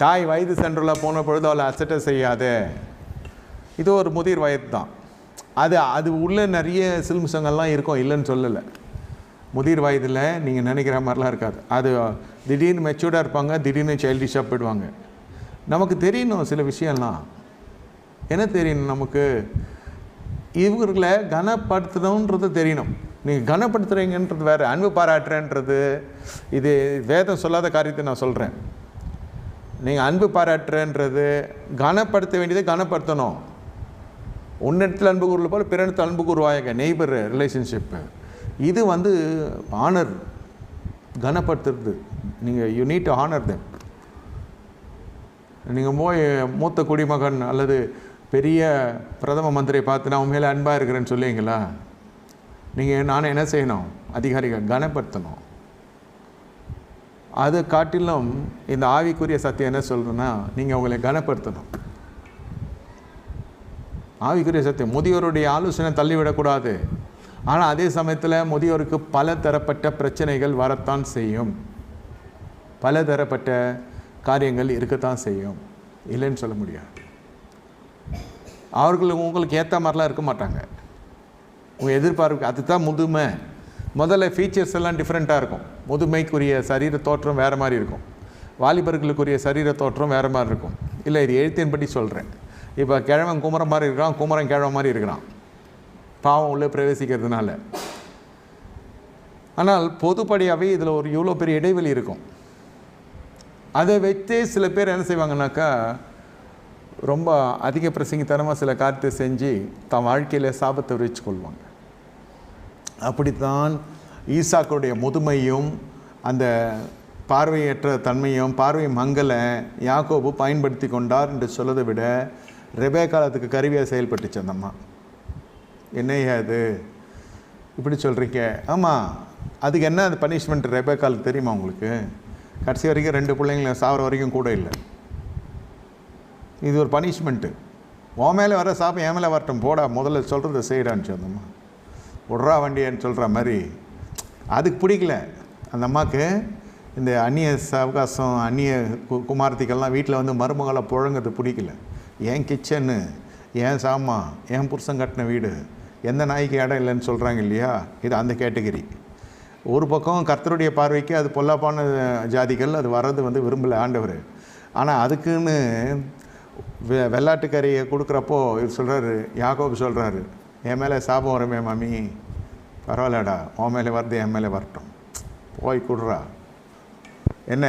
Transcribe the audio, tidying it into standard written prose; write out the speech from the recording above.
தாய் வயது சென்றுள்ள போன பொழுது அவளை அசட்டை செய்யாத. இது ஒரு முதிர் வயது தான். அது உள்ள நிறைய சில்மிசங்கள்லாம் இருக்கும், இல்லைன்னு சொல்லலை. முதிர் வயதில் நீங்கள் நினைக்கிற மாதிரிலாம் இருக்காது. அது திடீர்னு மெச்சூர்டாக இருப்பாங்க, திடீர்னு சைல்டிஷாக போயிடுவாங்க. நமக்கு தெரியணும் சில விஷயம்லாம். என்ன தெரியணும் நமக்கு? இவர்களை கனப்படுத்தணுன்றது தெரியணும். நீங்கள் கனப்படுத்துகிறீங்கன்றது வேறு, அன்பு பாராட்டுறேன்றது இது வேதம் சொல்லாத காரியத்தை நான் சொல்கிறேன். நீங்கள் அன்பு பாராட்டுறேன்றது கனப்படுத்த வேண்டியதை கனப்படுத்தணும். உன்னிடத்தில் அன்பு கூறுல போல் பிறனிடத்தில் அன்பு கூறுவாயங்க, நெய்பர் ரிலேஷன்ஷிப்பு. இது ஆனர், கனப்படுத்துறது. நீங்கள் you need to honour them. நீங்கள் மூத்த குடிமகன் அல்லது பெரிய பிரதம மந்திரியை பார்த்து நான் உண்மையில அன்பாக இருக்கிறேன்னு சொல்லுவீங்களா? நீங்கள் நானும் என்ன செய்யணும்? அதிகாரிகள் கனப்படுத்தணும். அதை காட்டிலும் இந்த ஆவிக்குரிய சத்தியம் என்ன சொல்கிறேன்னா, நீங்கள் அவங்களை கனப்படுத்தணும். ஆவிக்குரிய சத்தியம் முதியோருடைய ஆலோசனை தள்ளிவிடக்கூடாது. ஆனால் அதே சமயத்தில் முதியோருக்கு பல தரப்பட்ட பிரச்சனைகள் வரத்தான் செய்யும், பல தரப்பட்ட காரியங்கள் இருக்கத்தான் செய்யும், இல்லைன்னு சொல்ல முடியாது. அவர்களுக்கு உங்களுக்கு ஏற்ற மாதிரிலாம் இருக்க மாட்டாங்க. உங்கள் எதிர்பார்ப்பு அதுதான் முதுமை. முதல்ல ஃபீச்சர்ஸ் எல்லாம் டிஃப்ரெண்ட்டாக இருக்கும். முதுமைக்குரிய சரீர தோற்றம் வேறு மாதிரி இருக்கும், வாலிபர்களுக்குரிய சரீர தோற்றம் வேறு மாதிரி இருக்கும். இல்லை, இது எழுத்தின்படி சொல்கிறேன். இப்போ கிழவன் குமரன் மாதிரி இருக்கிறான், குமரன் கிழவன் மாதிரி இருக்கிறான், பாவம் உள்ளே பிரவேசிக்கிறதுனால. ஆனால் பொதுப்படியாகவே இதில் இவ்வளோ பெரிய இடைவெளி இருக்கும். அதை வச்சே சில பேர் என்ன செய்வாங்கன்னாக்கா, ரொம்ப அதிக பிரசங்கித்தனமாக சில காரியத்தை செஞ்சு தன் வாழ்க்கையில் சாபத்தை விரிச்சு கொள்வாங்க. அப்படித்தான் ஈசாக்குடைய முதுமையும் அந்த பார்வையற்ற தன்மையும் பார்வை மங்கலை யாக்கோபு பயன்படுத்தி கொண்டார் என்று சொல்லதை விட ரெபேக்காலத்துக்கு கருவியாக செயல்பட்டுச்சு அந்த அம்மா. என்னையா அது இப்படி சொல்கிறீங்க? ஆமாம், அதுக்கு என்ன அது பனிஷ்மெண்ட் ரெபேக்காலுக்கு தெரியுமா உங்களுக்கு? கடைசி வரைக்கும் 2 பிள்ளைங்கள சாவர வரைக்கும் கூட இல்லை. இது ஒரு பனிஷ்மெண்ட்டு. உன் மேலே வர சாப்பம் என் மேலே வரட்டும், போடா, முதல்ல சொல்கிறத செய்கிறான்னு சொன்னம்மா. விட்றா வண்டியன்னு சொல்கிற மாதிரி. அதுக்கு பிடிக்கல அந்த அம்மாவுக்கு. இந்த அந்நிய அவகாசம், அந்நிய குமாரத்திக்கெல்லாம் வீட்டில் மருமகளை புழங்கிறது பிடிக்கல. ஏன் கிச்சனு, ஏன் சாமான், ஏன் புருஷன் கட்டின வீடு, எந்த நாய்க்கு இடம் இல்லைன்னு சொல்கிறாங்க இல்லையா? இது அந்த கேட்டகிரி. ஒரு பக்கம் கர்த்தருடைய பார்வைக்கு அது பொல்லாப்பான ஜாதிகள், அது வர்றது விரும்பலை ஆண்டவர். ஆனால் அதுக்குன்னு வெள்ளாட்டுக்கறியை கொடுக்குறப்போ இவர் சொல்கிறாரு, யாக்கோபு சொல்கிறாரு, என் மேலே சாபம் வருமே மாமி, பரவாயில்லடா, உன் மேலே வருது, என் மேலே வரட்டும், போய் கொடுறா. என்ன